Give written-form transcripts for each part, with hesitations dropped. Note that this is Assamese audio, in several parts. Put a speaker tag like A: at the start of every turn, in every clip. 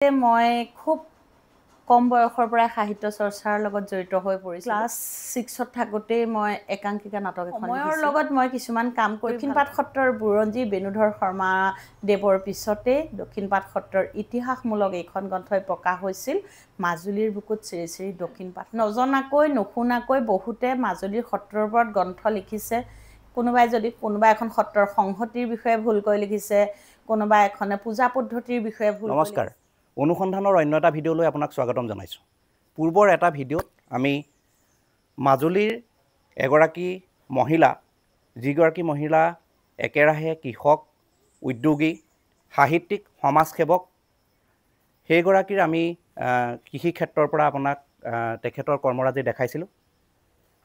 A: মই খুব কম বয়সৰ পৰা সাহিত্য চৰ্চাৰ লগত জড়িত হৈ পৰিছোঁ। ক্লাছ 6ত থাকোঁতেই মই একাংকিকা নাটক এখন সময়ৰ লগত মই কিছুমান কাম কৰি দক্ষিণপাট সত্ৰৰ বুৰঞ্জী বেণুধৰ শৰ্মা দেৱৰ পিছতে দক্ষিণপাট সত্ৰৰ ইতিহাসমূলক এইখন গ্ৰন্থই প্ৰকাশ হৈছিল। মাজুলীৰ বুকুত শ্ৰী শ্ৰী দক্ষিণপাট। নজনাকৈ নুশুনাকৈ বহুতে মাজুলীৰ সত্ৰৰ ওপৰত গ্ৰন্থ লিখিছে। কোনোবা এখন সত্ৰৰ সংহতিৰ বিষয়ে ভুলকৈ লিখিছে, কোনোবা এখনে পূজা পদ্ধতিৰ বিষয়ে ভুল।
B: নমস্কাৰ, অনুসন্ধানৰ অন্য এটা ভিডিঅ'লৈ আপোনাক স্বাগতম জনাইছোঁ। পূৰ্বৰ এটা ভিডিঅ'ত আমি মাজুলীৰ এগৰাকী মহিলা, যিগৰাকী মহিলা একেৰাহে কৃষক, উদ্যোগী, সাহিত্যিক, সমাজসেৱক, সেইগৰাকীৰ আমি কৃষি ক্ষেত্ৰৰ পৰা আপোনাক তেখেতৰ কৰ্মৰাজি দেখাইছিলোঁ।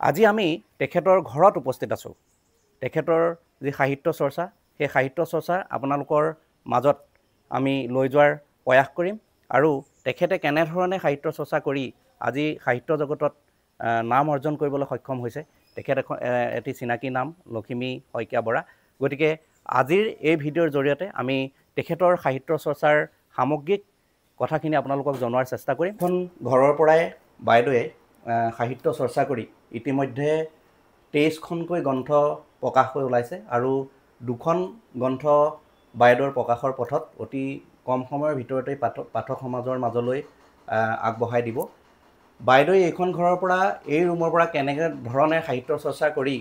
B: আজি আমি তেখেতৰ ঘৰত উপস্থিত আছোঁ। তেখেতৰ যি সাহিত্য চৰ্চা, সেই সাহিত্য চৰ্চা আপোনালোকৰ মাজত আমি লৈ যোৱাৰ প্ৰয়াস কৰিম আৰু তেখেতে কেনেধৰণে সাহিত্য চৰ্চা কৰি আজি সাহিত্য জগতত নাম অৰ্জন কৰিবলৈ সক্ষম হৈছে। তেখেত এটি চিনাকি নাম লখিমী শইকীয়া বৰা। গতিকে আজিৰ এই ভিডিঅ'ৰ জৰিয়তে আমি তেখেতৰ সাহিত্য চৰ্চাৰ সামগ্ৰিক কথাখিনি আপোনালোকক জনোৱাৰ চেষ্টা কৰিম। এখন ঘৰৰ পৰাই বাইদেৱে সাহিত্য চৰ্চা কৰি ইতিমধ্যে 23খনকৈ গ্ৰন্থ প্ৰকাশ হৈ ওলাইছে আৰু 2খন গ্ৰন্থ বাইদেউৰ প্ৰকাশৰ পথত অতি কম সময়ৰ ভিতৰতেই পাঠক সমাজৰ মাজলৈ আগবঢ়াই দিব। বাইদেৱে এইখন ঘৰৰ পৰা, এই ৰুমৰ পৰা কেনেকৈ ধৰণে সাহিত্য চৰ্চা কৰি,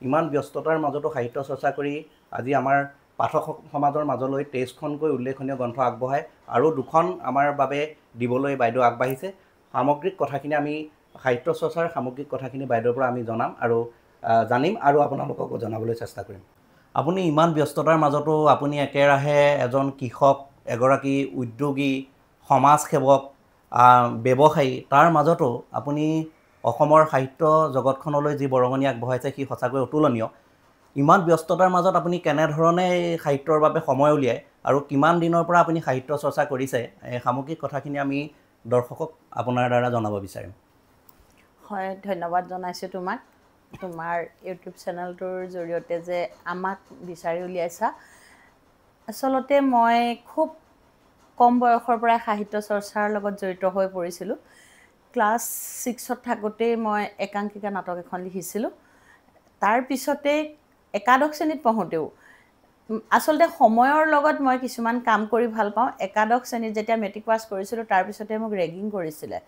B: ইমান ব্যস্ততাৰ মাজতো সাহিত্য চৰ্চা কৰি আজি আমাৰ পাঠক সমাজৰ মাজলৈ 23খনকৈ উল্লেখনীয় গ্ৰন্থ আগবঢ়ায় আৰু 2খন আমাৰ বাবে দিবলৈ বাইদেউ আগবাঢ়িছে। সামগ্ৰিক কথাখিনি আমি সাহিত্য চৰ্চাৰ সামগ্ৰিক কথাখিনি বাইদেউৰ পৰা আমি জানিম আৰু আপোনালোককো জনাবলৈ চেষ্টা কৰিম। আপুনি ইমান ব্যস্ততাৰ মাজতো আপুনি একেৰাহে এজন কৃষক, এগৰাকী উদ্যোগী, সমাজসেৱক, ব্যৱসায়ী, তাৰ মাজতো আপুনি অসমৰ সাহিত্য জগতখনলৈ যি বৰঙণি আগবঢ়াইছে সি সঁচাকৈ অতুলনীয়। ইমান ব্যস্ততাৰ মাজত আপুনি কেনেধৰণে এই সাহিত্যৰ বাবে সময় উলিয়ায় আৰু কিমান দিনৰ পৰা আপুনি সাহিত্য চৰ্চা কৰিছে, এই সামগ্ৰিক কথাখিনি আমি দৰ্শকক আপোনাৰ দ্বাৰা জনাব বিচাৰিম।
A: হয়, ধন্যবাদ জনাইছোঁ তোমাক, তোমাৰ ইউটিউব চেনেলটোৰ জৰিয়তে যে আমাক বিচাৰি উলিয়াইছা। আচলতে মই খুব কম বয়সৰ পৰা সাহিত্য চৰ্চাৰ লগত জড়িত হৈ পৰিছিলোঁ। ক্লাছ 6ত থাকোঁতেই মই একাংকিকা নাটক এখন লিখিছিলোঁ। তাৰ পিছতে একাদশ শ্ৰেণীত পঢ়োঁতেও আচলতে সময়ৰ লগত মই কিছুমান কাম কৰি ভাল পাওঁ। একাদশ শ্ৰেণীত যেতিয়া মেট্ৰিক পাছ কৰিছিলোঁ, তাৰপিছতে মোক ৰেগিং কৰিছিলে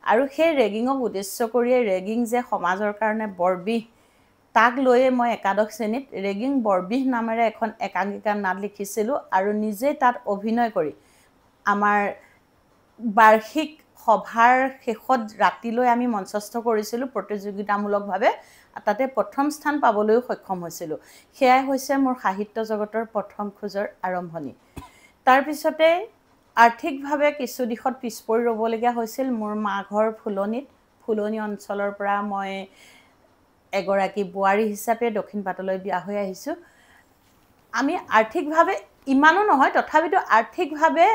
A: আৰু সেই ৰেগিঙক উদ্দেশ্য কৰিয়ে, ৰেগিং যে সমাজৰ কাৰণে বৰ বিষ, তাক লৈয়ে মই একাদশ শ্ৰেণীত ৰেগিং বৰবিহ নামেৰে এখন একাংকিকা নাট লিখিছিলোঁ আৰু নিজেই তাত অভিনয় কৰি আমাৰ বাৰ্ষিক সভাৰ শেষত ৰাতিলৈ আমি মঞ্চস্থ কৰিছিলোঁ প্ৰতিযোগিতামূলকভাৱে। তাতে প্ৰথম স্থান পাবলৈও সক্ষম হৈছিলোঁ। সেয়াই হৈছে মোৰ সাহিত্য জগতৰ প্ৰথম খোজৰ আৰম্ভণি। তাৰপিছতে আৰ্থিকভাৱে কিছু দিশত পিছ পৰি ৰ'বলগীয়া হৈছিল। মোৰ মা ঘৰ ফুলনি অঞ্চলৰ পৰা মই এগৰাকী বোৱাৰী হিচাপে দক্ষিণপাটলৈ বিয়া হৈ আহিছোঁ। আমি আৰ্থিকভাৱে ইমানো নহয়, তথাপিতো আৰ্থিকভাৱে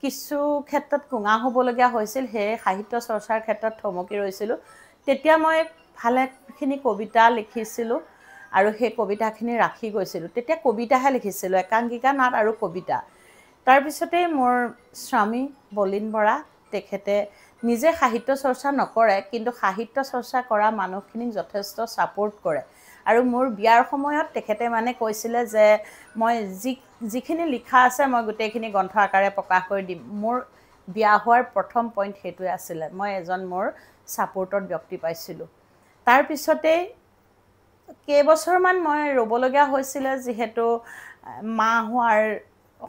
A: কিছু ক্ষেত্ৰত কুঙা হ'বলগীয়া হৈছিল। সেয়ে সাহিত্য চৰ্চাৰ ক্ষেত্ৰত থমকি ৰৈছিলোঁ। তেতিয়া মই ভালেখিনি কবিতা লিখিছিলোঁ আৰু সেই কবিতাখিনি ৰাখি গৈছিলোঁ। তেতিয়া কবিতাহে লিখিছিলোঁ, একাংকিকা নাট আৰু কবিতা। তাৰপিছতেই মোৰ স্বামী বলিন বৰা, তেখেতে নিজে সাহিত্য চৰ্চা নকৰে, কিন্তু সাহিত্য চৰ্চা কৰা মানুহখিনিক যথেষ্ট ছাপোৰ্ট কৰে আৰু মোৰ বিয়াৰ সময়ত তেখেতে মানে কৈছিলে যে মই যিখিনি লিখা আছে মই গোটেইখিনি গ্ৰন্থ আকাৰে প্ৰকাশ কৰি দিম। মোৰ বিয়া হোৱাৰ প্ৰথম পইণ্ট সেইটোৱে আছিলে। মই এজন মোৰ ছাপোৰ্টৰ ব্যক্তি পাইছিলোঁ। তাৰপিছতেই কেইবছৰমান মই ৰ'বলগীয়া হৈছিলে, যিহেতু মা হোৱাৰ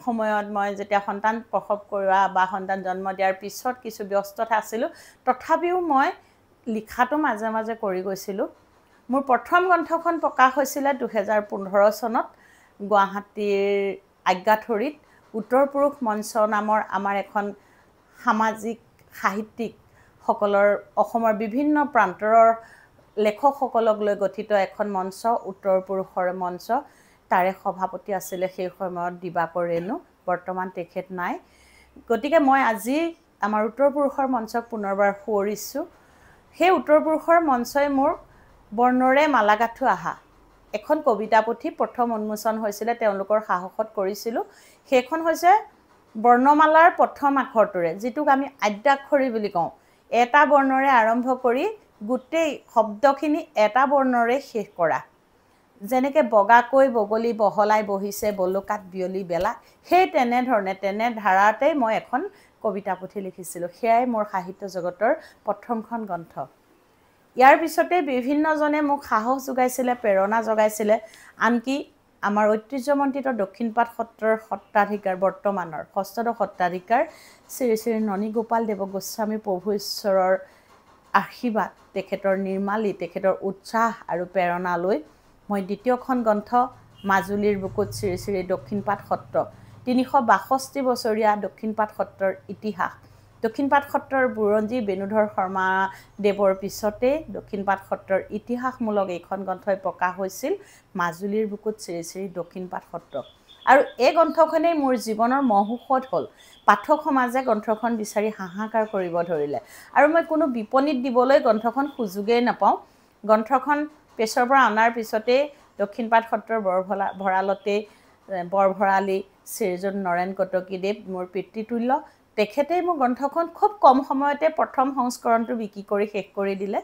A: সময়ত মই যেতিয়া সন্তান প্ৰসৱ কৰা বা সন্তান জন্ম দিয়াৰ পিছত কিছু ব্যস্ততা আছিলোঁ। তথাপিও মই লিখাটো মাজে মাজে কৰি গৈছিলোঁ। মোৰ প্ৰথম গ্ৰন্থখন প্ৰকাশ হৈছিলে 2015 চনত গুৱাহাটীৰ আজ্ঞাথৰিত। উত্তৰ পুৰুষ মঞ্চ নামৰ আমাৰ এখন সামাজিক সাহিত্যিকসকলৰ, অসমৰ বিভিন্ন প্ৰান্তৰৰ লেখকসকলক লৈ গঠিত এখন মঞ্চ, উত্তৰ পুৰুষৰ মঞ্চ। তাৰে সভাপতি আছিলে সেই সময়ত দিবাকৰ ৰেণু। বৰ্তমান তেখেত নাই। গতিকে মই আজি আমাৰ উত্তৰ পুৰুষৰ মঞ্চক পুনৰবাৰ সোঁৱৰিছোঁ। সেই উত্তৰ পুৰুষৰ মঞ্চই মোৰ বৰ্ণৰে মালা গাঁঠু আহা এখন কবিতা পুথি প্ৰথম উন্মোচন হৈছিলে, তেওঁলোকৰ সাহসত কৰিছিলোঁ। সেইখন হৈছে বৰ্ণমালাৰ প্ৰথম আখৰটোৰে যিটোক আমি আদ্যাক্ষৰী বুলি কওঁ এটা বৰ্ণৰে আৰম্ভ কৰি গোটেই শব্দখিনি এটা বৰ্ণৰে শেষ কৰা যেনেকৈ বগাকৈ বগলী বহলাই বহিছে বলুকাত বিয়লি বেলা সেই তেনে ধাৰাতেই মই এখন কবিতা পুথি লিখিছিলোঁ সেয়াই মোৰ সাহিত্য জগতৰ প্ৰথমখন গ্ৰন্থ ইয়াৰ পিছতে বিভিন্নজনে মোক সাহস যোগাইছিলে প্ৰেৰণা যোগাইছিলে আনকি আমাৰ ঐতিহ্যমণ্ডিত দক্ষিণপাট সত্ৰৰ সত্ৰাধিকাৰ বৰ্তমানৰ ষষ্ঠদশ সত্ৰাধিকাৰ শ্ৰী শ্ৰী ননীগোপাল দেৱ গোস্বামী প্ৰভু ঈশ্বৰৰ আশীৰ্বাদ তেখেতৰ নিৰ্মালী তেখেতৰ উৎসাহ আৰু প্ৰেৰণা লৈ মই দ্বিতীয়খন গ্ৰন্থ মাজুলীৰ বুকুত শ্ৰী শ্ৰী দক্ষিণপাট সত্ৰ ৩৬২ বছৰীয়া দক্ষিণপাট সত্ৰৰ ইতিহাস দক্ষিণপাট সত্ৰৰ বুৰঞ্জী বেণুধৰ শৰ্মা দেৱৰ পিছতে দক্ষিণপাট সত্ৰৰ ইতিহাসমূলক এইখন গ্ৰন্থই প্ৰকাশ হৈছিল মাজুলীৰ বুকুত শ্ৰী শ্ৰী দক্ষিণপাট সত্ৰ আৰু এই গ্ৰন্থখনেই মোৰ জীৱনৰ মহৌষধ হ'ল পাঠক সমাজে গ্ৰন্থখন বিচাৰি হাহাকাৰ কৰিব ধৰিলে আৰু মই কোনো বিপণীত দিবলৈ গ্ৰন্থখন সুযোগেই নাপাওঁ গ্ৰন্থখন পেছৰ পৰা অনাৰ পিছতে দক্ষিণপাট সত্ৰৰ ভঁৰালতে বৰভঁৰালী শ্ৰীযুত নৰেন কটকীদেৱ মোৰ পিতৃতুল্য তেখেতেই মোৰ গ্ৰন্থখন খুব কম সময়তে প্ৰথম সংস্কৰণটো বিক্ৰী কৰি শেষ কৰি দিলে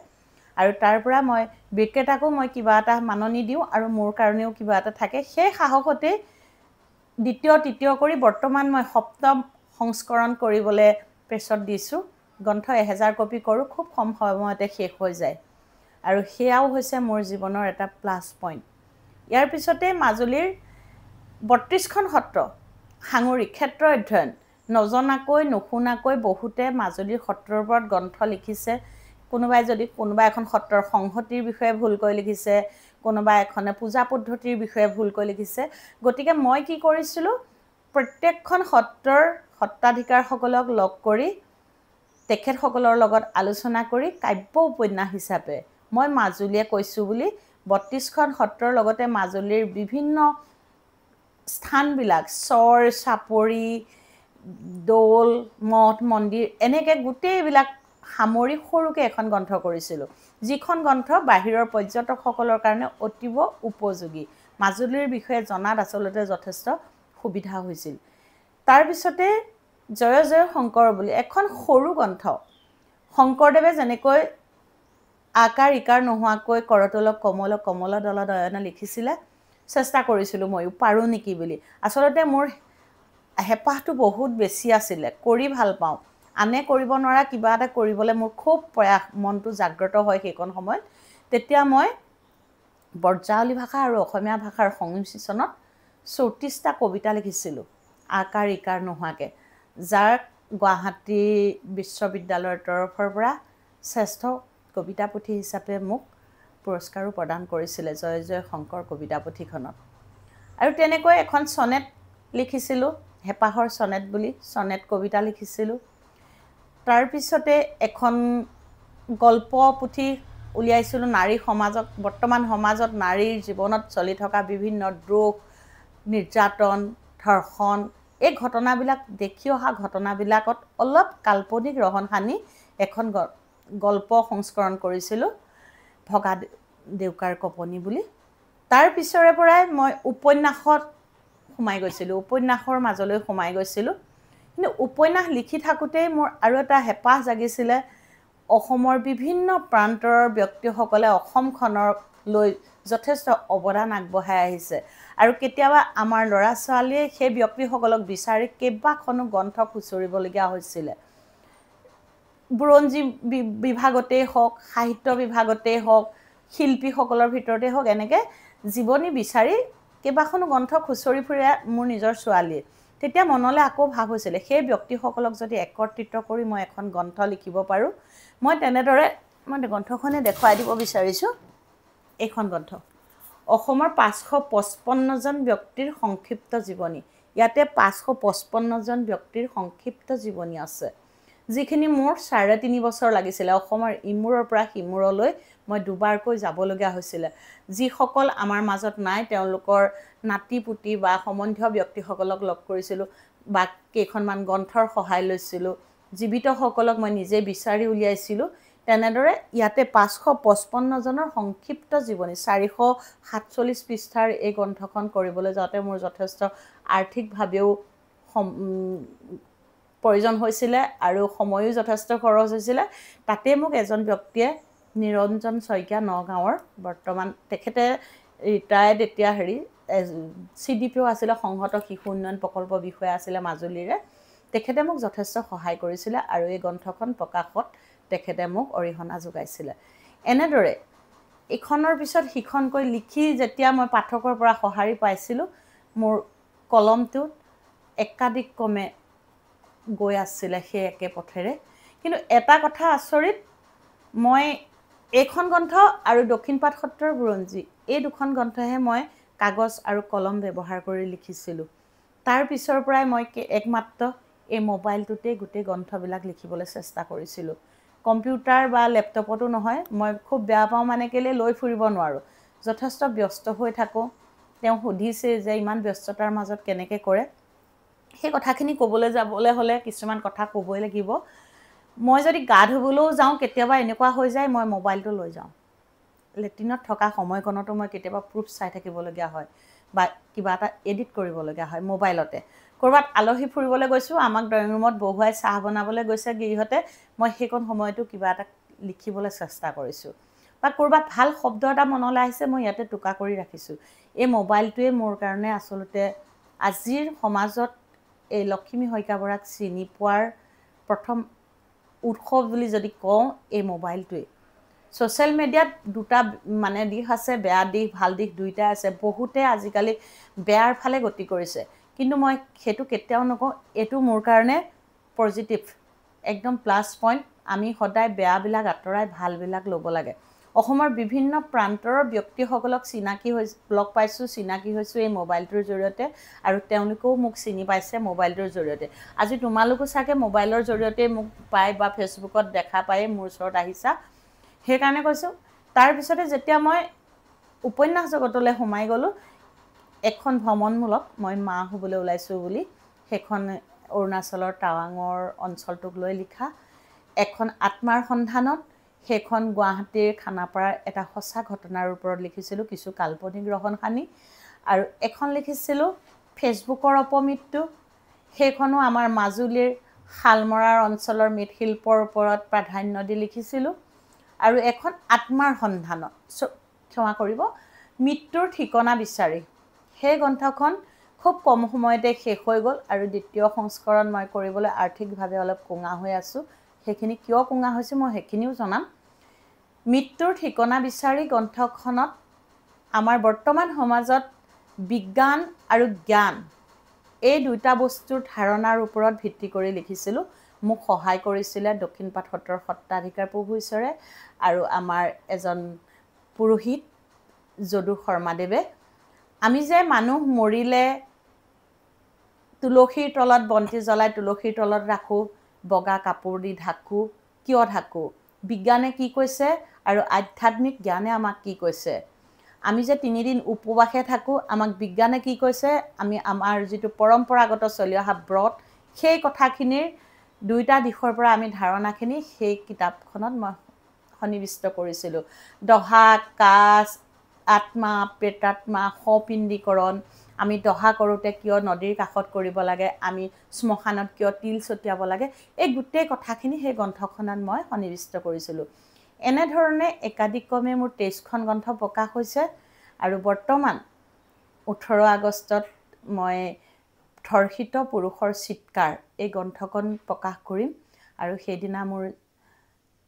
A: আৰু তাৰ পৰা মই বিক্ৰেতাকো মই কিবা এটা মাননি দিওঁ আৰু মোৰ কাৰণেও কিবা এটা থাকে সেই সাহসতে দ্বিতীয় তৃতীয় কৰি বৰ্তমান মই সপ্তম সংস্কৰণ কৰিবলৈ প্ৰেছত দিছোঁ গ্ৰন্থ 1000 কপি কৰোঁ খুব কম সময়তে শেষ হৈ যায় আৰু সেয়াও হৈছে মোৰ জীৱনৰ এটা প্লাছ পইণ্ট ইয়াৰ পিছতে মাজুলীৰ ৩২খন সত্ৰ সাঙুৰি ক্ষেত্ৰ অধ্যয়ন নজনাকৈ নুশুনাকৈ বহুতে মাজুলীৰ সত্ৰৰ ওপৰত গ্ৰন্থ লিখিছে কোনোবা এখন সত্ৰৰ সংহতিৰ বিষয়ে ভুলকৈ লিখিছে কোনোবা এখনে পূজা পদ্ধতিৰ বিষয়ে ভুলকৈ লিখিছে গতিকে মই কি কৰিছিলোঁ প্ৰত্যেকখন সত্ৰৰ সত্ৰাধিকাৰসকলক লগ কৰি তেখেতসকলৰ লগত আলোচনা কৰি কাব্য উপন্যাস হিচাপে মই মাজুলীয়ে কৈছোঁ বুলি ৩২খন সত্ৰৰ লগতে মাজুলীৰ বিভিন্ন স্থানবিলাক চৰ চাপৰি দৌল মঠ মন্দিৰ এনেকৈ গোটেইবিলাক সামৰি সৰুকৈ এখন গ্ৰন্থ কৰিছিলোঁ যিখন গ্ৰন্থ বাহিৰৰ পৰ্যটকসকলৰ কাৰণে অতীৱ উপযোগী মাজুলীৰ বিষয়ে জনাত আচলতে যথেষ্ট সুবিধা হৈছিল তাৰপিছতে জয় জয় শংকৰ বুলি এখন সৰু গ্ৰন্থ শংকৰদেৱে যেনেকৈ আকাৰ ইকাৰ নোহোৱাকৈ কৰতলক কমল কমল দল দয়ন লিখিছিলে চেষ্টা কৰিছিলোঁ ময়ো পাৰোঁ নেকি বুলি আচলতে মোৰ হেঁপাহটো বহুত বেছি আছিলে কৰি ভাল পাওঁ আনে কৰিব নোৱাৰা কিবা এটা কৰিবলৈ মোৰ খুব প্ৰয়াস মনটো জাগ্ৰত হয় সেইখন সময়ত তেতিয়া মই বজ্ৰাৱলী ভাষা আৰু অসমীয়া ভাষাৰ সংমিশ্ৰণত ৩৪টা কবিতা লিখিছিলোঁ আকাৰ ইকাৰ নোহোৱাকৈ যাৰ গুৱাহাটী বিশ্ববিদ্যালয়ৰ তৰফৰ পৰা শ্ৰেষ্ঠ কবিতা পুথি হিচাপে মোক পুৰস্কাৰো প্ৰদান কৰিছিলে জয় জয় শংকৰ কবিতা পুথিখনত আৰু তেনেকৈ এখন চনেট লিখিছিলোঁ হেঁপাহৰ চনেট বুলি চনেট কবিতা লিখিছিলোঁ তাৰপিছতে এখন গল্প পুথি উলিয়াইছিলোঁ নাৰী সমাজক বৰ্তমান সমাজত নাৰীৰ জীৱনত চলি থকা বিভিন্ন দ্ৰোহ নিৰ্যাতন ধৰ্ষণ এই ঘটনাবিলাক দেখি অহা ঘটনাবিলাকত অলপ কাল্পনিক ৰহণ সানি এখন গল্প সংস্কৰণ কৰিছিলোঁ ভগা দেউকাৰ কপনি বুলি তাৰ পিছৰে পৰাই মই উপন্যাসত সোমাই গৈছিলোঁ উপন্যাসৰ মাজলৈ সোমাই গৈছিলোঁ কিন্তু উপন্যাস লিখি থাকোঁতেই মোৰ আৰু এটা হেঁপাহ জাগিছিলে অসমৰ বিভিন্ন প্ৰান্তৰ ব্যক্তিসকলে অসমখনক লৈ যথেষ্ট অৱদান আগবঢ়াই আহিছে আৰু কেতিয়াবা আমাৰ ল'ৰা ছোৱালীয়ে সেই ব্যক্তিসকলক বিচাৰি কেইবাখনো গ্ৰন্থ খুচৰিবলগীয়া হৈছিলে বুৰঞ্জী বিভাগতেই হওক সাহিত্য বিভাগতেই হওক শিল্পীসকলৰ ভিতৰতে হওক এনেকৈ জীৱনী বিচাৰি কেইবাখনো গ্ৰন্থ খুচৰি ফুৰে মোৰ নিজৰ ছোৱালীয়ে তেতিয়া মনলৈ আকৌ ভাৱ হৈছিলে সেই ব্যক্তিসকলক যদি একত্ৰিত কৰি মই এখন গ্ৰন্থ লিখিব পাৰোঁ মই তেনেদৰে মই গ্ৰন্থখনে দেখুৱাই দিব বিচাৰিছোঁ এইখন গ্ৰন্থ অসমৰ ৫৫৫জন ব্যক্তিৰ সংক্ষিপ্ত জীৱনী ইয়াতে ৫৫৫জন ব্যক্তিৰ সংক্ষিপ্ত জীৱনী আছে যিখিনি মোৰ ৩.৫ বছৰ লাগিছিলে অসমৰ ইমূৰৰ পৰা সিমূৰলৈ মই দুবাৰকৈ যাবলগীয়া হৈছিলে যিসকল আমাৰ মাজত নাই তেওঁলোকৰ নাতি পুতি বা সম্বন্ধীয় ব্যক্তিসকলক লগ কৰিছিলোঁ বা কেইখনমান গ্ৰন্থৰ সহায় লৈছিলোঁ জীৱিতসকলক মই নিজে বিচাৰি উলিয়াইছিলোঁ তেনেদৰে ইয়াতে ৫৫৫জনৰ সংক্ষিপ্ত জীৱনী ৪৪৭ পৃষ্ঠাৰ এই গ্ৰন্থখন কৰিবলৈ যাওঁতে মোৰ যথেষ্ট আৰ্থিকভাৱেও প্ৰয়োজন হৈছিলে আৰু সময়ো যথেষ্ট খৰচ হৈছিলে তাতে মোক এজন ব্যক্তিয়ে নিৰঞ্জন শইকীয়া নগাঁৱৰ বৰ্তমান তেখেতে ৰিটায়াৰ্ড এতিয়া CDPO আছিলে সংহত শিশু উন্নয়ন প্ৰকল্প বিষয়া আছিলে মাজুলীৰে তেখেতে মোক যথেষ্ট সহায় কৰিছিলে আৰু এই গ্ৰন্থখন প্ৰকাশত তেখেতে মোক অৰিহণা যোগাইছিলে এনেদৰে ইখনৰ পিছত সিখনকৈ লিখি যেতিয়া মই পাঠকৰ পৰা সঁহাৰি পাইছিলোঁ মোৰ কলমটো একাধিকক্ৰমে গৈ আছিলে সেই একে পথেৰে কিন্তু এটা কথা আচৰিত মই এইখন গ্ৰন্থ আৰু দক্ষিণপাট সত্ৰৰ বুৰঞ্জী এই দুখন গ্ৰন্থহে মই কাগজ আৰু কলম ব্যৱহাৰ কৰি লিখিছিলোঁ তাৰ পিছৰ পৰাই মই একমাত্ৰ এই মোবাইলটোতে গোটেই গ্ৰন্থবিলাক লিখিবলৈ চেষ্টা কৰিছিলোঁ কম্পিউটাৰ বা লেপটপতো নহয় মই খুব বেয়া পাওঁ মানে কেলে লৈ ফুৰিব নোৱাৰোঁ যথেষ্ট ব্যস্ত হৈ থাকোঁ তেওঁ সুধিছে যে ইমান ব্যস্ততাৰ মাজত কেনেকৈ কৰে সেই কথাখিনি ক'বলৈ যাবলৈ হ'লে কিছুমান কথা ক'বই লাগিব মই যদি গা ধুবলৈও যাওঁ কেতিয়াবা এনেকুৱা হৈ যায় মই মোবাইলটো লৈ যাওঁ লেট্ৰিনত থকা সময়কণতো মই কেতিয়াবা প্ৰুফ চাই থাকিবলগীয়া হয় বা কিবা এটা এডিট কৰিবলগীয়া হয় মোবাইলতে ক'ৰবাত আলহী ফুৰিবলৈ গৈছোঁ আমাক ড্ৰয়িং ৰুমত বহুৱাই চাহ বনাবলৈ গৈছে গিৰিহঁতে মই সেইকণ সময়তো কিবা এটা লিখিবলৈ চেষ্টা কৰিছোঁ বা ক'ৰবাত ভাল শব্দ এটা মনলৈ আহিছে মই ইয়াতে টুকা কৰি ৰাখিছোঁ এই মোবাইলটোৱে মোৰ কাৰণে আচলতে আজিৰ সমাজত এই লক্ষ্মী শইকীয়া বৰাক চিনি পোৱাৰ প্ৰথম উৎস বুলি যদি কওঁ এই মোবাইলটোৱে ছ'চিয়েল মিডিয়াত দুটা মানে দিশ আছে বেয়া দিশ ভাল দিশ দুইটাই আছে বহুতে আজিকালি বেয়াৰ ফালে গতি কৰিছে কিন্তু মই সেইটো কেতিয়াও নকওঁ এইটো মোৰ কাৰণে পজিটিভ একদম প্লাছ পইণ্ট আমি সদায় বেয়াবিলাক আঁতৰাই ভালবিলাক ল'ব লাগে অসমৰ বিভিন্ন প্ৰান্তৰ ব্যক্তিসকলক চিনাকি লগ পাইছোঁ চিনাকি হৈছোঁ এই মোবাইলটোৰ জৰিয়তে আৰু তেওঁলোকেও মোক চিনি পাইছে মোবাইলটোৰ জৰিয়তে আজি তোমালোকো চাগে মোবাইলৰ জৰিয়তে মোক পাই বা ফেচবুকত দেখা পাই মোৰ ওচৰত আহিছা সেইকাৰণে কৈছোঁ তাৰপিছতে যেতিয়া মই উপন্যাস জগতলৈ সোমাই গ'লোঁ এখন ভ্ৰমণমূলক মই মা হ'বলৈ ওলাইছোঁ বুলি সেইখন অৰুণাচলৰ টাৱাঙৰ অঞ্চলটোক লৈ লিখা এখন আত্মাৰ সন্ধানত সেইখন গুৱাহাটীৰ খানাপাৰাৰ এটা সঁচা ঘটনাৰ ওপৰত লিখিছিলোঁ কিছু কাল্পনিক ৰহণ সানি আৰু এখন লিখিছিলোঁ ফেচবুকৰ অপমৃত্যু সেইখনো আমাৰ মাজুলীৰ শালমৰাৰ অঞ্চলৰ মৃৎশিল্পৰ ওপৰত প্ৰাধান্য দি লিখিছিলোঁ আৰু এখন আত্মাৰ সন্ধানত ক্ষমা কৰিব মৃত্যুৰ ঠিকনা বিচাৰি সেই গ্ৰন্থখন খুব কম সময়তে শেষ হৈ গ'ল আৰু দ্বিতীয় সংস্কৰণ মই কৰিবলৈ আৰ্থিকভাৱে অলপ কুঙা হৈ আছোঁ সেইখিনি কিয় কুঙা হৈছে মই সেইখিনিও জনাম মৃত্যুৰ ঠিকনা বিচাৰি গ্ৰন্থখনত আমাৰ বৰ্তমান সমাজত বিজ্ঞান আৰু জ্ঞান এই দুটা বস্তুৰ ধাৰণাৰ ওপৰত ভিত্তি কৰি লিখিছিলোঁ মোক সহায় কৰিছিলে দক্ষিণপাট সত্ৰৰ সত্ৰাধিকাৰ প্ৰভু ঈশ্বৰে আৰু আমাৰ এজন পুৰোহিত যদু শৰ্মাদেৱে আমি যে মানুহ মৰিলে তুলসীৰ তলত বন্তি জ্বলাই তুলসীৰ তলত ৰাখোঁ বগা কাপোৰ দি ঢাকোঁ কিয় ঢাকোঁ বিজ্ঞানে কি কৈছে আৰু আধ্যাত্মিক জ্ঞানে আমাক কি কৈছে আমি যে 3 দিন উপবাসে থাকোঁ আমাক বিজ্ঞানে কি কৈছে আমি আমাৰ যিটো পৰম্পৰাগত চলি অহা ব্ৰত সেই কথাখিনিৰ দুইটা দিশৰ পৰা আমি ধাৰণাখিনি সেই কিতাপখনত মই সন্নিৱিষ্ট কৰিছিলোঁ দহা কাছ আত্মা প্ৰেতাত্মা সপিণ্ডীকৰণ আমি দহা কৰোঁতে কিয় নদীৰ কাষত কৰিব লাগে আমি শ্মশানত কিয় তিল ছটিয়াব লাগে এই গোটেই কথাখিনি সেই গ্ৰন্থখনত মই সন্নিৱিষ্ট কৰিছিলোঁ এনেধৰণে একাধিকক্ৰমে মোৰ 23খন গ্ৰন্থ প্ৰকাশ হৈছে আৰু বৰ্তমান 18 আগষ্টত মই ধৰ্ষিত পুৰুষৰ চিৎকাৰ এই গ্ৰন্থখন প্ৰকাশ কৰিম আৰু সেইদিনা মোৰ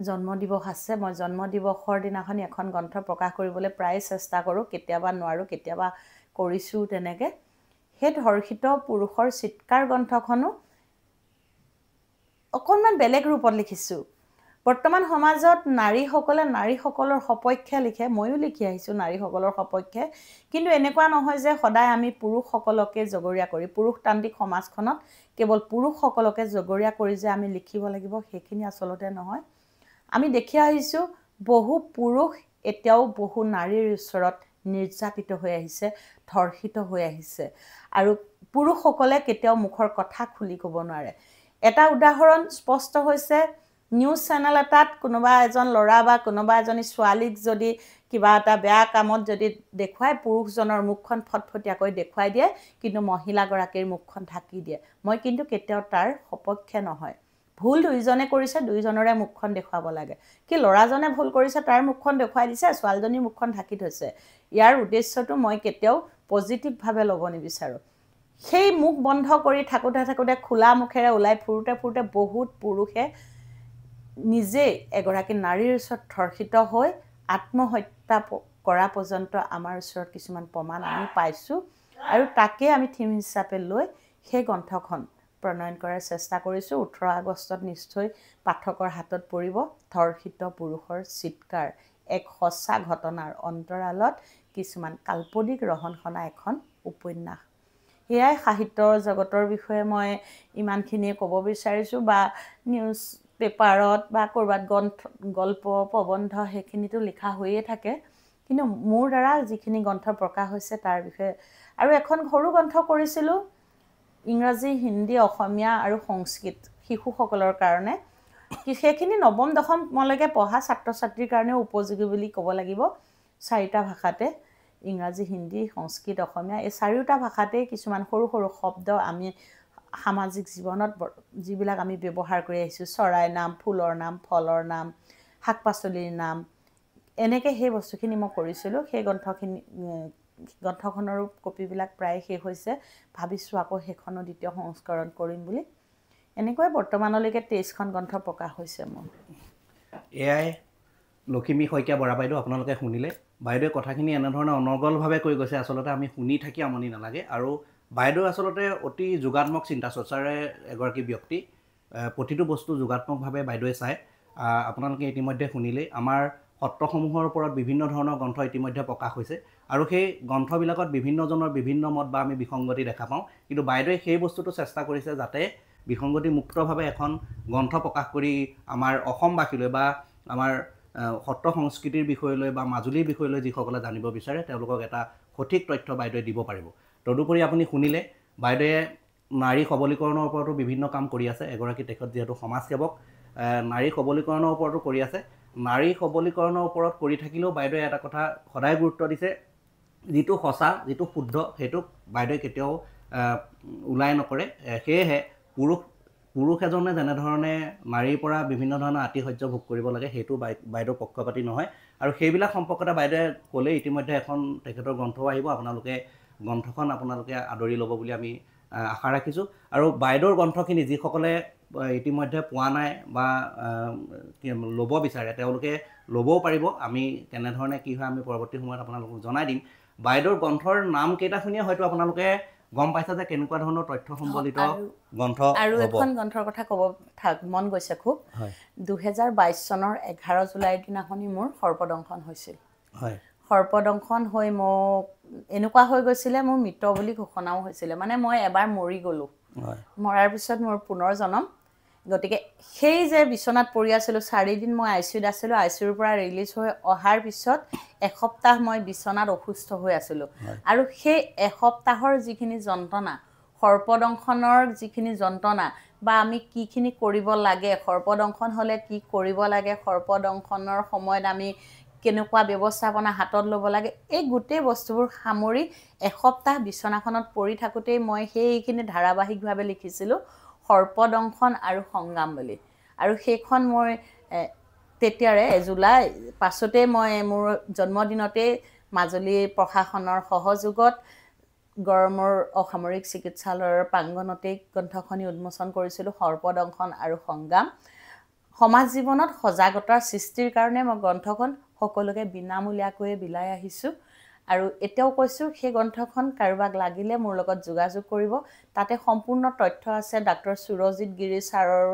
A: জন্মদিৱস আছে মই জন্মদিৱসৰ দিনাখন এখন গ্ৰন্থ প্ৰকাশ কৰিবলৈ প্ৰায় চেষ্টা কৰোঁ কেতিয়াবা নোৱাৰোঁ কেতিয়াবা কৰিছোঁ তেনেকৈ সেই ধৰ্ষিত পুৰুষৰ চিৎকাৰ গ্ৰন্থখনো অকণমান বেলেগ ৰূপত লিখিছোঁ বৰ্তমান সমাজত নাৰীসকলৰ সপক্ষে লিখে ময়ো লিখি আহিছোঁ নাৰীসকলৰ সপক্ষে কিন্তু এনেকুৱা নহয় যে সদায় আমি পুৰুষসকলকে জগৰীয়া কৰি পুৰুষতান্ত্ৰিক সমাজখনত কেৱল পুৰুষসকলকে জগৰীয়া কৰি যে আমি লিখিব লাগিব সেইখিনি আচলতে নহয় আমি দেখি আহিছোঁ বহু পুৰুষ এতিয়াও বহু নাৰীৰ ওচৰত নিৰ্যাতিত হৈ আহিছে ধৰ্ষিত হৈ আহিছে আৰু পুৰুষসকলে কেতিয়াও মুখৰ কথা খুলি ক'ব নোৱাৰে এটা উদাহৰণ স্পষ্ট হৈছে নিউজ চেনেল এটাত কোনোবা এজন ল'ৰা বা কোনোবা এজনী ছোৱালীক যদি কিবা এটা বেয়া কামত যদি দেখুৱাই পুৰুষজনৰ মুখখন ফটফটীয়াকৈ দেখুৱাই দিয়ে কিন্তু মহিলাগৰাকীৰ মুখখন ঢাকি দিয়ে মই কিন্তু কেতিয়াও তাৰ সপক্ষে নহয় ভুল দুইজনে কৰিছে দুইজনৰে মুখখন দেখুৱাব লাগে কি ল'ৰাজনে ভুল কৰিছে তাৰ মুখখন দেখুৱাই দিছে ছোৱালীজনীৰ মুখখন ঢাকি থৈছে ইয়াৰ উদ্দেশ্যটো মই কেতিয়াও পজিটিভভাৱে ল'ব নিবিচাৰোঁ সেই মুখ বন্ধ কৰি থাকোঁতে খোলা মুখেৰে ওলাই ফুৰোতে বহুত পুৰুষে নিজে এগৰাকী নাৰীৰ ওচৰত ধৰ্ষিত হৈ আত্মহত্যা কৰা পৰ্যন্ত আমাৰ ওচৰত কিছুমান প্ৰমাণ আমি পাইছোঁ আৰু তাকে আমি থিম হিচাপে লৈ সেই গ্ৰন্থখন প্ৰণয়ন কৰাৰ চেষ্টা কৰিছোঁ 18 আগষ্টত নিশ্চয় পাঠকৰ হাতত পৰিব ধৰ্ষিত পুৰুষৰ চিৎকাৰ এক সঁচা ঘটনাৰ অন্তৰালত কিছুমান কাল্পনিক ৰহনসনা এখন উপন্যাস এয়াই সাহিত্যৰ জগতৰ বিষয়ে মই ইমানখিনিয়ে ক'ব বিচাৰিছোঁ বা নিউজ পেপাৰত বা ক'ৰবাত গল্প প্ৰবন্ধ সেইখিনিতো লিখা হৈয়ে থাকে কিন্তু মোৰ দ্বাৰা যিখিনি গ্ৰন্থ প্ৰকাশ হৈছে তাৰ বিষয়ে আৰু এখন সৰু গ্ৰন্থ কৰিছিলোঁ ইংৰাজী হিন্দী অসমীয়া আৰু সংস্কৃত শিশুসকলৰ কাৰণে সেইখিনি নৱম দশমলৈকে পঢ়া ছাত্ৰ ছাত্ৰীৰ কাৰণেও উপযোগী বুলি ক'ব লাগিব 4টা ভাষাতে ইংৰাজী হিন্দী সংস্কৃত অসমীয়া এই 4টা ভাষাতেই কিছুমান সৰু সৰু শব্দ আমি সামাজিক জীৱনত যিবিলাক আমি ব্যৱহাৰ কৰি আহিছোঁ চৰাইৰ নাম ফুলৰ নাম ফলৰ নাম শাক পাচলিৰ নাম এনেকৈ সেই বস্তুখিনি মই কৰিছিলোঁ সেই গ্ৰন্থখনৰো কপিবিলাক প্ৰায় শেষ হৈছে ভাবিছোঁ আকৌ সেইখনৰ দ্বিতীয় সংস্কৰণ কৰিম বুলি এনেকৈ বৰ্তমানলৈকে 23খন গ্ৰন্থ প্ৰকাশ হৈছে মোৰ
B: এয়াই লখিমী শইকীয়া বৰা বাইদেউ আপোনালোকে শুনিলে বাইদেৱে কথাখিনি এনেধৰণে অনৰ্গলভাৱে কৈ গৈছে আচলতে আমি শুনি থাকি আমনি নালাগে আৰু বাইদেউ আচলতে অতি যোগাত্মক চিন্তা চৰ্চাৰে এগৰাকী ব্যক্তি প্ৰতিটো বস্তু যোগাত্মকভাৱে বাইদেৱে চায় আপোনালোকে ইতিমধ্যে শুনিলেই আমাৰ সত্ৰসমূহৰ ওপৰত বিভিন্ন ধৰণৰ গ্ৰন্থ ইতিমধ্যে প্ৰকাশ হৈছে আৰু সেই গ্ৰন্থবিলাকত বিভিন্নজনৰ বিভিন্ন মত বা আমি বিসংগতি দেখা পাওঁ কিন্তু বাইদেৱে সেই বস্তুটো চেষ্টা কৰিছে যাতে বিসংগতি মুক্তভাৱে এখন গ্ৰন্থ প্ৰকাশ কৰি আমাৰ অসমবাসীলৈ বা আমাৰ সত্ৰ সংস্কৃতিৰ বিষয়লৈ বা মাজুলীৰ বিষয়লৈ যিসকলে জানিব বিচাৰে তেওঁলোকক এটা সঠিক তথ্য বাইদেৱে দিব পাৰিব তদুপৰি আপুনি শুনিলে বাইদেৱে নাৰী সবলীকৰণৰ ওপৰতো বিভিন্ন কাম কৰি আছে এগৰাকী তেখেত যিহেতু সমাজসেৱক নাৰী সবলীকৰণৰ ওপৰতো কৰি আছে নাৰী সবলীকৰণৰ ওপৰত কৰি থাকিলেও বাইদেৱে এটা কথা সদায় গুৰুত্ব দিছে যিটো সঁচা যিটো শুদ্ধ সেইটোক বাইদেৱে কেতিয়াও ওলাই নকৰে সেয়েহে পুৰুষ এজনে যেনেধৰণে নাৰীৰ পৰা বিভিন্ন ধৰণৰ আতিশয্য ভোগ কৰিব লাগে সেইটো বাইদেউৰ পক্ষপাতি নহয় আৰু সেইবিলাক সম্পৰ্কতে বাইদেৱে ক'লে ইতিমধ্যে এখন তেখেতৰ গ্ৰন্থও আহিব আপোনালোকে গ্ৰন্থখন আপোনালোকে আদৰি ল'ব বুলি আমি আশা ৰাখিছোঁ আৰু বাইদেউৰ গ্ৰন্থখিনি যিসকলে ইতিমধ্যে পোৱা নাই বা ল'ব বিচাৰে তেওঁলোকে ল'বও পাৰিব আমি কেনেধৰণে কি হয় আমি পৰৱৰ্তী সময়ত আপোনালোকক জনাই দিম বাইদেউৰ গ্ৰন্থৰ নাম কেইটা শুনিয়ে হয়তো আপোনালোকে গম পাইছে যে কেনেকুৱা ধৰণৰ তথ্য সম্বলিত গ্ৰন্থ
A: আৰু এখন গ্ৰন্থৰ কথা ক'ব মন গৈছে খুব 2022 চনৰ 11 জুলাইৰ দিনাখনি মোৰ সৰ্পদংশন হৈছিল সৰ্পদংশন হৈ মোক এনেকুৱা হৈ গৈছিলে মোৰ মৃত বুলি ঘোষণাও হৈছিলে মানে মই এবাৰ মৰি গ'লোঁ মৰাৰ পিছত মোৰ পুনৰ জনম গতিকে সেই যে বিচনাত পৰি আছিলোঁ 4 দিন মই আইচিউত আছিলোঁ আইচিউৰ পৰা ৰিলিজ হৈ অহাৰ পিছত এসপ্তাহ মই বিচনাত অসুস্থ হৈ আছিলোঁ আৰু সেই এসপ্তাহৰ যিখিনি যন্ত্ৰণা সৰ্পদংশনৰ যিখিনি যন্ত্ৰণা বা আমি কিখিনি কৰিব লাগে সৰ্পদংশন হ'লে কি কৰিব লাগে সৰ্পদংশনৰ সময়ত আমি কেনেকুৱা ব্যৱস্থাপনা হাতত ল'ব লাগে এই গোটেই বস্তুবোৰ সামৰি এসপ্তাহ বিচনাখনত পৰি থাকোঁতেই মই সেইখিনি ধাৰাবাহিকভাৱে লিখিছিলোঁ সৰ্পদংশন আৰু সংগ্ৰাম বুলি আৰু সেইখন মই তেতিয়াৰে জুলাই পাছতে মই মোৰ জন্মদিনতেই মাজুলী প্ৰশাসনৰ সহযোগত গড়মূৰ অসামৰিক চিকিৎসালয়ৰ প্ৰাংগণতেই গ্ৰন্থখনি উন্মোচন কৰিছিলোঁ সৰ্পদংশন আৰু সংগ্ৰাম সমাজ জীৱনত সজাগতাৰ সৃষ্টিৰ কাৰণে মই গ্ৰন্থখন সকলোকে বিনামূলীয়াকৈ বিলাই আহিছোঁ আৰু এতিয়াও কৈছোঁ সেই গ্ৰন্থখন কাৰোবাক লাগিলে মোৰ লগত যোগাযোগ কৰিব তাতে সম্পূৰ্ণ তথ্য আছে ডাক্তৰ সুৰজিৎ গিৰি ছাৰৰ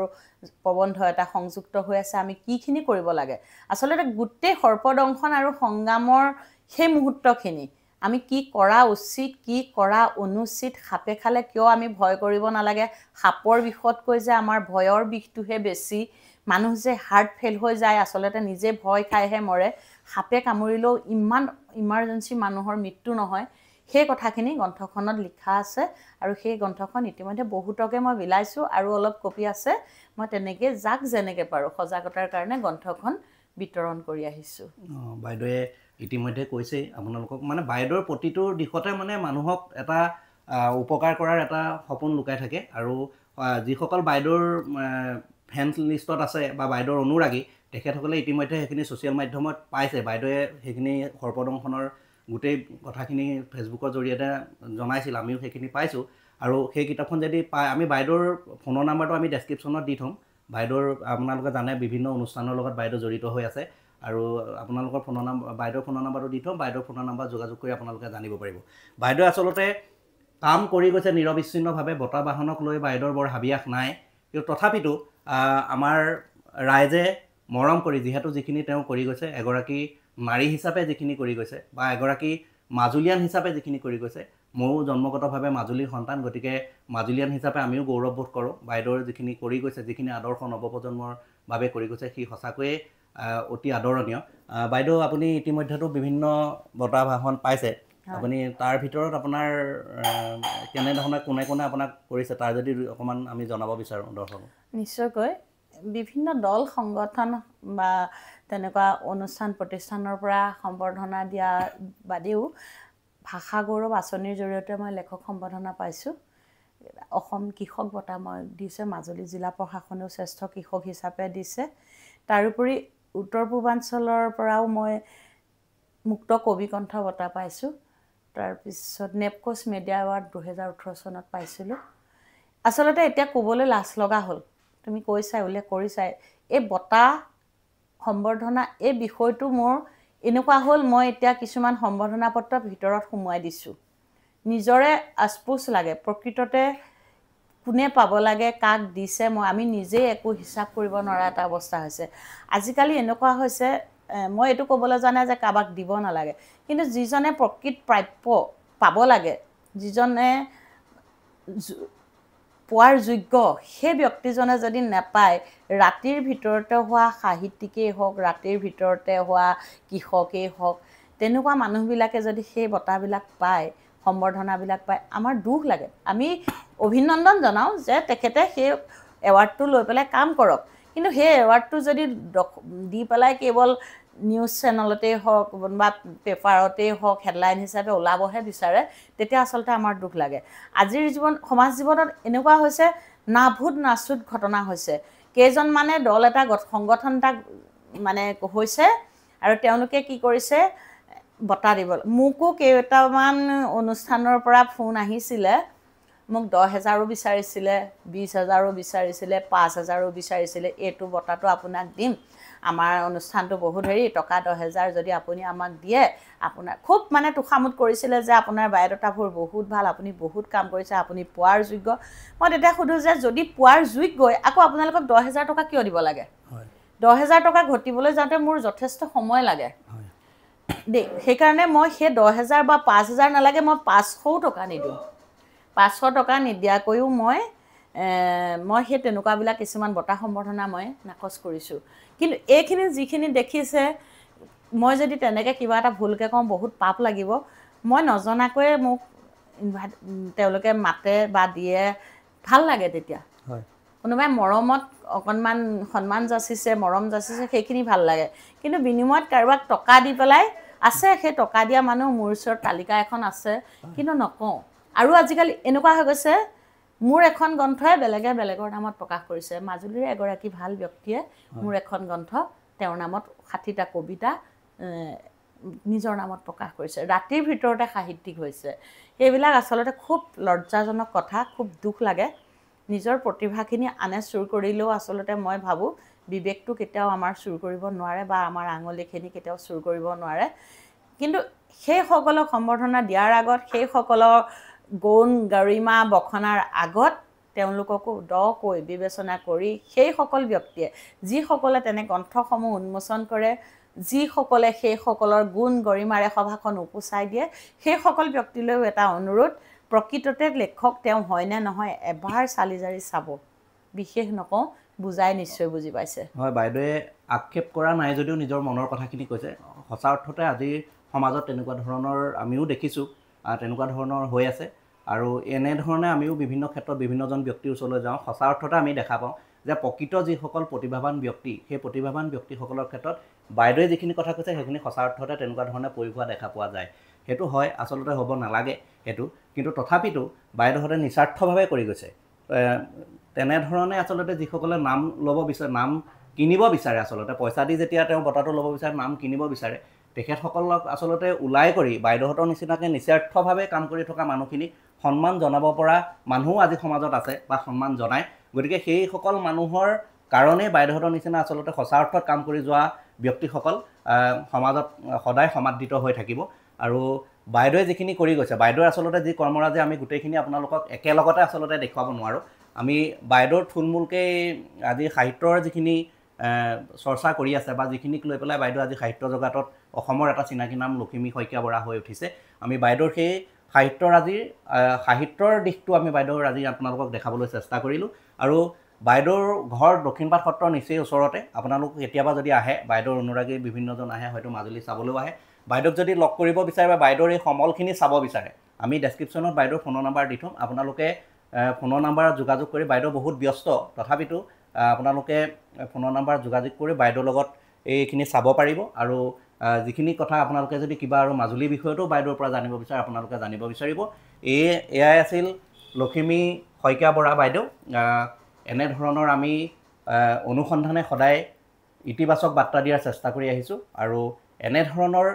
A: প্ৰবন্ধ এটা সংযুক্ত হৈ আছে আমি কিখিনি কৰিব লাগে আচলতে গোটেই সৰ্পদংশন আৰু সংগ্ৰামৰ সেই মুহূৰ্তখিনি আমি কি কৰা উচিত কি কৰা অনুচিত সাপে খালে কিয় আমি ভয় কৰিব নালাগে সাপৰ বিষতকৈ যে আমাৰ ভয়ৰ বিষটোহে বেছি মানুহ যে হাৰ্ট ফেল হৈ যায় আচলতে নিজে ভয় খাইহে মৰে সাপে কামুৰিলেও ইমান ইমাৰ্জেঞ্চি মানুহৰ মৃত্যু নহয় সেই কথাখিনি গ্ৰন্থখনত লিখা আছে আৰু সেই গ্ৰন্থখন ইতিমধ্যে বহুতকে মই বিলাইছোঁ আৰু অলপ কপি আছে মই তেনেকৈ যাক যেনেকৈ পাৰোঁ সজাগতাৰ কাৰণে গ্ৰন্থখন বিতৰণ কৰি আহিছোঁ
B: বাইদেৱে ইতিমধ্যে কৈছেই আপোনালোকক মানে বাইদেউৰ প্ৰতিটো দিশতে মানে মানুহক এটা উপকাৰ কৰাৰ এটা সপোন লুকাই থাকে আৰু যিসকল বাইদেউৰ ফেন্স লিষ্টত আছে বা বাইদেউৰ অনুৰাগী তেখেতসকলে ইতিমধ্যে সেইখিনি ছ'চিয়েল মাধ্যমত পাইছে বাইদেৱে সেইখিনি সৰ্পদংশনৰ গোটেই কথাখিনি ফেচবুকৰ জৰিয়তে জনাইছিল আমিও সেইখিনি পাইছোঁ আৰু সেই কিতাপখন যদি পায় আমি বাইদেউৰ ফোনৰ নাম্বাৰটো আমি ডেছক্ৰিপশ্যনত দি থ'ম বাইদেউৰ আপোনালোকে জানে বিভিন্ন অনুষ্ঠানৰ লগত বাইদেউ জড়িত হৈ আছে আৰু আপোনালোকৰ বাইদেউৰ ফোনৰ নাম্বাৰটো দি থ'ম বাইদেউৰ ফোনৰ নাম্বাৰ যোগাযোগ কৰি আপোনালোকে জানিব পাৰিব বাইদেউ আচলতে কাম কৰি গৈছে নিৰবিচ্ছিন্নভাৱে বঁটা বাহনক লৈ বাইদেউৰ বৰ হাবিয়াস নাই কিন্তু তথাপিতো আমাৰ ৰাইজে মৰম কৰি যিহেতু যিখিনি তেওঁ কৰি গৈছে এগৰাকী নাৰী হিচাপে যিখিনি কৰি গৈছে বা এগৰাকী মাজুলীয়ান হিচাপে যিখিনি কৰি গৈছে ময়ো জন্মগতভাৱে মাজুলীৰ সন্তান গতিকে মাজুলীয়ান হিচাপে আমিও গৌৰৱবোধ কৰোঁ বাইদেউৰ যিখিনি কৰি গৈছে যিখিনি আদৰ্শ নৱপ্ৰজন্মৰ বাবে কৰি গৈছে সি সঁচাকৈয়ে অতি আদৰণীয় বাইদেউ আপুনি ইতিমধ্যেতো বিভিন্ন বঁটা বাহন পাইছে আপুনি তাৰ ভিতৰত আপোনাৰ কেনেধৰণে কোনে কোনে আপোনাক কৰিছে তাৰ যদি অকণমান আমি জনাব বিচাৰোঁ দৰ্শকক
A: নিশ্চয়কৈ বিভিন্ন দল সংগঠন বা তেনেকুৱা অনুষ্ঠান প্ৰতিষ্ঠানৰ পৰা সম্বৰ্ধনা দিয়া বাদেও ভাষা গৌৰৱ আঁচনিৰ জৰিয়তে মই লেখক সম্বৰ্ধনা পাইছোঁ অসম কৃষক বঁটা মই দিছে মাজুলী জিলা প্ৰশাসনেও শ্ৰেষ্ঠ কৃষক হিচাপে দিছে তাৰোপৰি উত্তৰ পূৰ্বাঞ্চলৰ পৰাও মই মুক্ত কবি কণ্ঠ বঁটা পাইছোঁ তাৰপিছত নেপকোচ মিডিয়া এৱাৰ্ড 2018 চনত পাইছিলোঁ আচলতে এতিয়া ক'বলৈ লাজ লগা হ'ল তুমি কৈছাই উল্লেখ কৰিছাই এই বঁটা সম্বৰ্ধনা এই বিষয়টো মোৰ এনেকুৱা হ'ল মই এতিয়া কিছুমান সম্বৰ্ধনা পত্ৰৰ ভিতৰত সোমোৱাই দিছোঁ নিজৰে আস্পোচ লাগে প্ৰকৃততে কোনে পাব লাগে কাক দিছে আমি নিজেই একো হিচাপ কৰিব নোৱাৰা এটা অৱস্থা হৈছে আজিকালি এনেকুৱা হৈছে মই এইটো ক'বলৈ জানে যে কাবাক দিব নালাগে কিন্তু যিজনে প্ৰকৃত প্ৰাপ্য পাব লাগে যিজনে পোৱাৰ যোগ্য সেই ব্যক্তিজনে যদি নাপায় ৰাতিৰ ভিতৰতে হোৱা সাহিত্যিকেই হওক ৰাতিৰ ভিতৰতে হোৱা কৃষকেই হওক তেনেকুৱা মানুহবিলাকে যদি সেই বঁটাবিলাক পায় সম্বৰ্ধনাবিলাক পায় আমাৰ দুখ লাগে আমি অভিনন্দন জনাওঁ যে তেখেতে সেই এৱাৰ্ডটো লৈ পেলাই কাম কৰক কিন্তু সেই এৱাৰ্ডটো যদি দি পেলাই কেৱল নিউজ চেনেলতেই হওক বা পেপাৰতেই হওক হেডলাইন হিচাপে ওলাবহে বিচাৰে তেতিয়া আচলতে আমাৰ দুখ লাগে আজিৰ সমাজ জীৱনত এনেকুৱা হৈছে নাভূত নাচুত ঘটনা হৈছে কেইজনমানে দল এটা সংগঠন এটা মানে হৈছে আৰু তেওঁলোকে কি কৰিছে বঁটা দিব মোকো কেইটামান অনুষ্ঠানৰ পৰা ফোন আহিছিলে মোক 10,000ও বিচাৰিছিলে 20,000ও বিচাৰিছিলে 5,000ও বিচাৰিছিলে এইটো বঁটাটো আপোনাক দিম আমাৰ অনুষ্ঠানটো বহুত টকা 10,000 যদি আপুনি আমাক দিয়ে আপোনাৰ খুব মানে তুখামুত কৰিছিলে যে আপোনাৰ বায়'ডাটাবোৰ বহুত ভাল আপুনি বহুত কাম কৰিছে আপুনি পোৱাৰ যোগ্য মই তেতিয়া সুধো যে যদি পোৱাৰ যোগ্যই আকৌ আপোনালোকক 10,000 টকা কিয় দিব লাগে 10,000 টকা ঘটিবলৈ যাওঁতে মোৰ যথেষ্ট সময় লাগে দেই সেইকাৰণে মই সেই 10,000 বা 5,000 নালাগে মই 500 টকা নিদিওঁ 500 টকা নিদিয়াকৈও মই সেই তেনেকুৱাবিলাক কিছুমান বঁটা সম্বৰ্ধনা মই নাকচ কৰিছোঁ কিন্তু এইখিনি যিখিনি দেখিছে মই যদি তেনেকৈ কিবা এটা ভুলকৈ কওঁ বহুত পাপ লাগিব মই নজনাকৈয়ে মোক তেওঁলোকে মাতে বা দিয়ে ভাল লাগে তেতিয়া কোনোবাই মৰমত অকণমান সন্মান যাচিছে মৰম যাচিছে সেইখিনি ভাল লাগে কিন্তু বিনিময়ত কাৰোবাক টকা দি পেলাই আছে সেই টকা দিয়া মানুহ মোৰ ওচৰত তালিকা এখন আছে কিন্তু নকওঁ আৰু আজিকালি এনেকুৱা হৈ গৈছে মোৰ এখন গ্ৰন্থই বেলেগৰ নামত প্ৰকাশ কৰিছে মাজুলীৰ এগৰাকী ভাল ব্যক্তিয়ে মোৰ এখন গ্ৰন্থ তেওঁৰ নামত 60টা কবিতা নিজৰ নামত প্ৰকাশ কৰিছে ৰাতিৰ ভিতৰতে সাহিত্যিক হৈছে এইবিলাক আচলতে খুব লজ্জাজনক কথা খুব দুখ লাগে নিজৰ প্ৰতিভাখিনি আনে চুৰ কৰিলেও আচলতে মই ভাবোঁ বিবেকটো কেতিয়াও আমাৰ চুৰ কৰিব নোৱাৰে বা আমাৰ আঙুলিখিনি কেতিয়াও চুৰ কৰিব নোৱাৰে কিন্তু সেইসকলক সম্বৰ্ধনা দিয়াৰ আগত সেইসকলৰ গৌণ গৰিমা বখনাৰ আগত তেওঁলোককো দকৈ বিবেচনা কৰি সেইসকল ব্যক্তিয়ে যিসকলে তেনে গ্ৰন্থসমূহ উন্মোচন কৰে যিসকলে সেইসকলৰ গুণ গৰিমাৰে সভাখন উপচাই দিয়ে সেইসকল ব্যক্তিলৈও এটা অনুৰোধ প্ৰকৃততে লেখক তেওঁ হয়নে নহয় এবাৰ চালি জাৰি চাব বিশেষ নকওঁ বুজাই নিশ্চয় বুজি পাইছে
B: হয় বাইদেৱে আক্ষেপ কৰা নাই যদিও নিজৰ মনৰ কথাখিনি কৈছে সঁচা অৰ্থতে আজিৰ সমাজত তেনেকুৱা ধৰণৰ আমিও দেখিছোঁ তেনেকুৱা ধৰণৰ হৈ আছে আৰু এনেধৰণে আমিও বিভিন্ন ক্ষেত্ৰত বিভিন্নজন ব্যক্তিৰ ওচৰলৈ যাওঁ সঁচা অৰ্থতে আমি দেখা পাওঁ যে প্ৰকৃত যিসকল প্ৰতিভাৱান ব্যক্তি সেই প্ৰতিভাৱান ব্যক্তিসকলৰ ক্ষেত্ৰত বাইদেৱে যিখিনি কথা কৈছে সেইখিনি সঁচা অৰ্থতে তেনেকুৱা ধৰণে প্ৰয়োগ হোৱা দেখা পোৱা যায় সেইটো হয় আচলতে হ'ব নালাগে সেইটো কিন্তু তথাপিতো বাইদেউহঁতে নিস্বাৰ্থভাৱে কৰি গৈছে তেনেধৰণে আচলতে যিসকলে নাম ল'ব বিচাৰে নাম কিনিব বিচাৰে আচলতে পইচা দি যেতিয়া তেওঁ বঁটাটো ল'ব বিচাৰে নাম কিনিব বিচাৰে তেখেতসকলক আচলতে ওলাই কৰি বাইদেউহঁতৰ নিচিনাকৈ নিস্বাৰ্থভাৱে কাম কৰি থকা মানুহখিনিক সন্মান জনাব পৰা মানুহো আজি সমাজত আছে বা সন্মান জনায় গতিকে সেইসকল মানুহৰ কাৰণে বাইদেউহঁতৰ নিচিনা আচলতে সঁচা অৰ্থত কাম কৰি যোৱা ব্যক্তিসকল সমাজত সদায় সমাদৃত হৈ থাকিব আৰু বাইদেৱে যিখিনি কৰি গৈছে বাইদেউৰ আচলতে যি কৰ্মৰাজি আমি গোটেইখিনি আপোনালোকক একেলগতে আচলতে দেখুৱাব নোৱাৰোঁ আমি বাইদেউৰ থুলমূলকৈ আজি সাহিত্যৰ যিখিনি চৰ্চা কৰি আছে বা যিখিনিক লৈ পেলাই বাইদেউ আজি সাহিত্য জগতত অসমৰ এটা চিনাকি নাম লখিমী শইকীয়া বৰা হৈ উঠিছে আমি বাইদেউৰ সেই সাহিত্যৰ দিশটো আমি বাইদেউৰ আজি আপোনালোকক দেখাবলৈ চেষ্টা কৰিলোঁ আৰু বাইদেউৰ ঘৰ দক্ষিণপাট সত্ৰৰ নিচেই ওচৰতে আপোনালোক কেতিয়াবা যদি আহে বাইদেউৰ অনুৰাগী বিভিন্নজন আহে হয়তো মাজুলী চাবলৈও আহে বাইদেউক যদি লগ কৰিব বিচাৰে বা বাইদেউৰ এই সমলখিনি চাব বিচাৰে আমি ডেছক্ৰিপশ্যনত বাইদেউৰ ফোনৰ নাম্বাৰ দি থ'ম আপোনালোকে ফোনৰ নাম্বাৰত যোগাযোগ কৰি বাইদেউ বহুত ব্যস্ত তথাপিতো আপোনালোকে ফোনৰ নাম্বাৰত যোগাযোগ কৰি বাইদেউৰ লগত এইখিনি চাব পাৰিব আৰু যিখিনি কথা আপোনালোকে যদি কিবা আৰু মাজুলীৰ বিষয়তো বাইদেউৰ পৰা জানিব বিচাৰে আপোনালোকে জানিব বিচাৰিব এয়াই আছিল লখিমী শইকীয়া বৰা বাইদেউ এনেধৰণৰ আমি অনুসন্ধানে সদায় ইতিবাচক বাৰ্তা দিয়াৰ চেষ্টা কৰি আহিছোঁ আৰু এনেধৰণৰ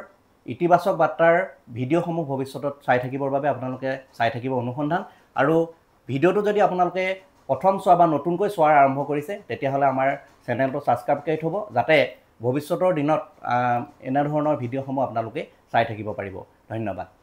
B: ইতিবাচক বাৰ্তাৰ ভিডিঅ'সমূহ ভৱিষ্যতত চাই থাকিবৰ বাবে আপোনালোকে চাই থাকিব অনুসন্ধান আৰু ভিডিঅ'টো যদি আপোনালোকে প্ৰথম চোৱা বা নতুনকৈ চোৱাৰ আৰম্ভ কৰিছে তেতিয়াহ'লে আমাৰ চেনেলটো ছাবস্ক্ৰাইব কৰি থ'ব যাতে ভৱিষ্যতৰ দিনত এনেধৰণৰ ভিডিঅ'সমূহ আপোনালোকে চাই থাকিব পাৰিব ধন্যবাদ